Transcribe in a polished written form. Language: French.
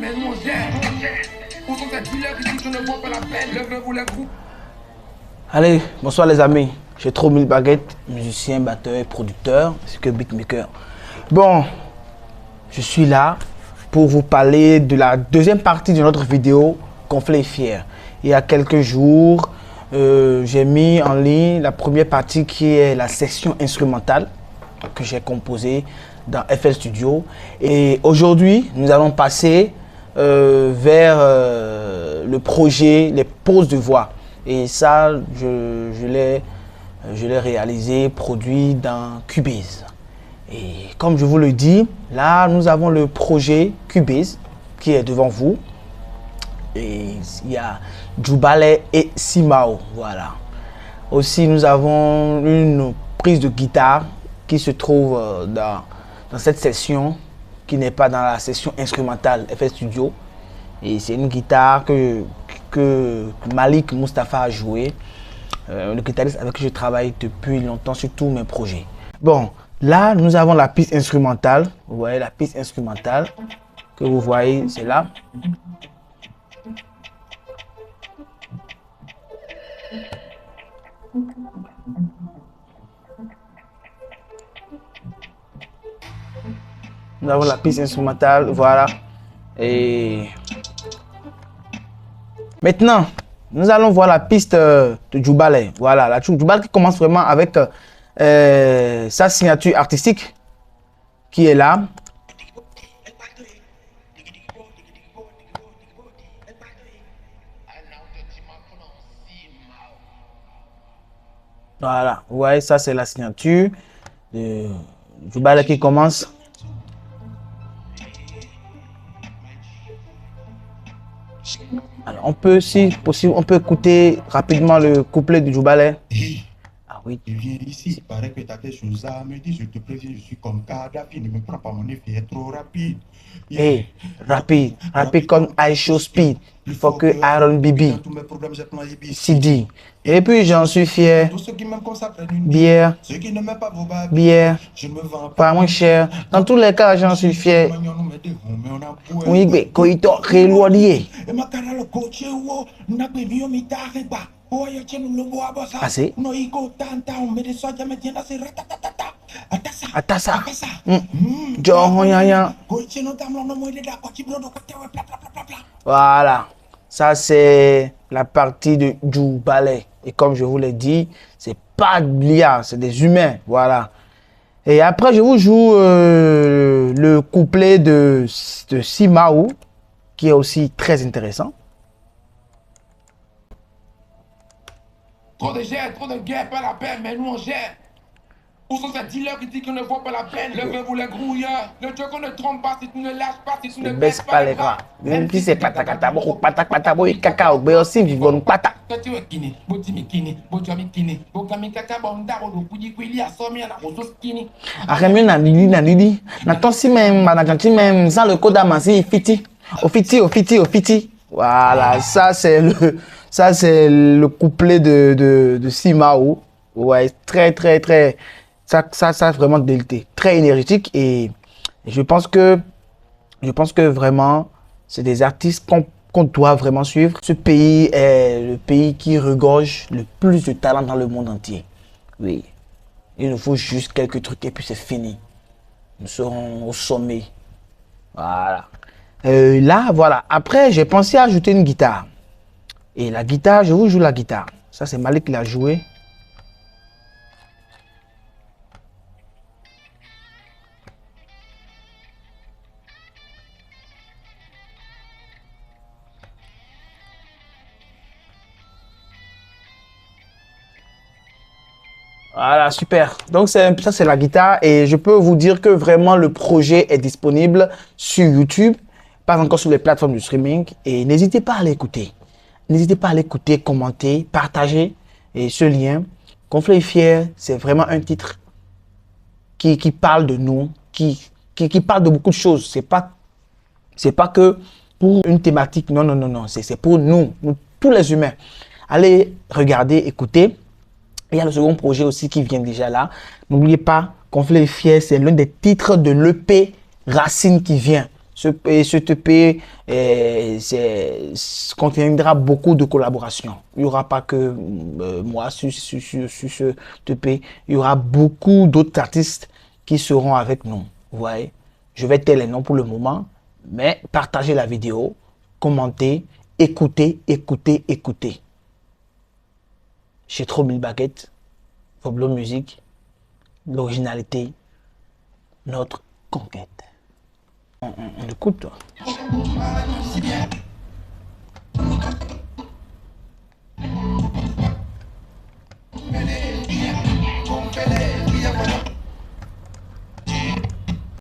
mais nous on gère. Où sont ces dealers ici qui ne voient pas la peine? Levez-vous les groupes. Allez, bonsoir les amis. J'ai trop mille baguettes, musicien, batteur et producteur, ainsi que beatmaker. Bon, je suis là pour vous parler de la deuxième partie de notre vidéo Gonflé et Fier. Il y a quelques jours, j'ai mis en ligne la première partie qui est la section instrumentale que j'ai composée dans FL Studio. Et aujourd'hui, nous allons passer vers le projet, les pauses de voix. Et ça, je l'ai réalisé, produit dans Cubase. Et comme je vous le dis, là, nous avons le projet Cubase qui est devant vous. Et il y a Djoubale et Simao, voilà. Aussi, nous avons une prise de guitare qui se trouve dans cette session, qui n'est pas dans la session instrumentale FL Studio. Et c'est une guitare que Malik Mustafa a joué, le guitariste avec qui je travaille depuis longtemps sur tous mes projets. Bon, là, nous avons la piste instrumentale. Vous voyez la piste instrumentale que vous voyez, c'est là. Nous avons la piste instrumentale, voilà. Et maintenant, nous allons voir la piste de Djoubale. Voilà, la Djoubale qui commence vraiment avec sa signature artistique qui est là. Voilà, vous voyez, ça c'est la signature de Djoubale qui commence. Alors, on peut, si possible, on peut écouter rapidement le couplet de Djoubale. Ah oui. Tu viens ici, il paraît que tu as des choses à me dire. Je te préviens, je suis comme Kadhafi. Ne me prends pas, mon effet est trop rapide. Hey, rapide, rapide comme I Show Speed. Il faut que Iron Bibi, Tous mes problèmes, j'ai plan ABC. CD. Et puis j'en suis fier. Tous ceux qui m'aiment comme ça prennent une Bière, Ceux qui ne m'aiment pas vos babes. bière, Je ne me vends pas moins cher. Dans tous les cas, j'en suis fier. Oui, mais Koito Reloadier. Assez. Atassa. John Yaya. Voilà. Ça, c'est la partie de Djoubale. Et comme je vous l'ai dit, c'est pas de l'IA, c'est des humains. Voilà. Et après, je vous joue le couplet de Simao, qui est aussi très intéressant. Trop de gère, trop de guerre, pas la peine, mais nous on gère. Où sont ces dealers qui disent qu'on ne voit pas la peine? Levez-vous les grouillards. Le Dieu qu'on ne trompe pas, si tu ne lâches pas, si tu ne Baisse pas les bras. Même si c'est patakata, beaucoup patak pataboy cacao, mais aussi vivons patak. Quand tu es kini, botimi kini, botami kini, bokami kaka bondaro do kuji kwili asomi na rosos kini. Arrête nanidi. N'attends si même, manajanti même, sans le code amasi, fiti. Ofiti. Voilà, ça c'est le couplet de Simao. Ouais, très. Ça vraiment délité, très énergétique et je pense que vraiment c'est des artistes qu'on doit vraiment suivre. Ce pays est le pays qui regorge le plus de talent dans le monde entier. Oui, il nous faut juste quelques trucs et puis c'est fini. Nous serons au sommet. Voilà. Là, voilà. Après, j'ai pensé à ajouter une guitare. Et la guitare, je vous joue la guitare. Ça, c'est Malik qui l'a joué. Voilà, super. Donc, ça, c'est la guitare. Et je peux vous dire que vraiment, le projet est disponible sur YouTube, pas encore sur les plateformes de streaming. Et n'hésitez pas à l'écouter. N'hésitez pas à l'écouter, commenter, partager et ce lien. Gonflé et Fier, c'est vraiment un titre qui parle de nous, qui parle de beaucoup de choses. C'est pas que pour une thématique. Non. C'est pour nous, tous les humains. Allez regarder, écouter. Il y a le second projet aussi qui vient déjà là. N'oubliez pas, Gonflé et Fier, c'est l'un des titres de l'EP Racine qui vient. Ce TP contiendra beaucoup de collaborations. Il n'y aura pas que moi sur ce TP. Il y aura beaucoup d'autres artistes qui seront avec nous. Vous voyez, je vais taire les noms pour le moment, mais partagez la vidéo, commentez, écoutez, écoutez, écoutez. J'ai trop mille baguettes. Foblo Music, l'originalité, notre conquête. On écoute, toi.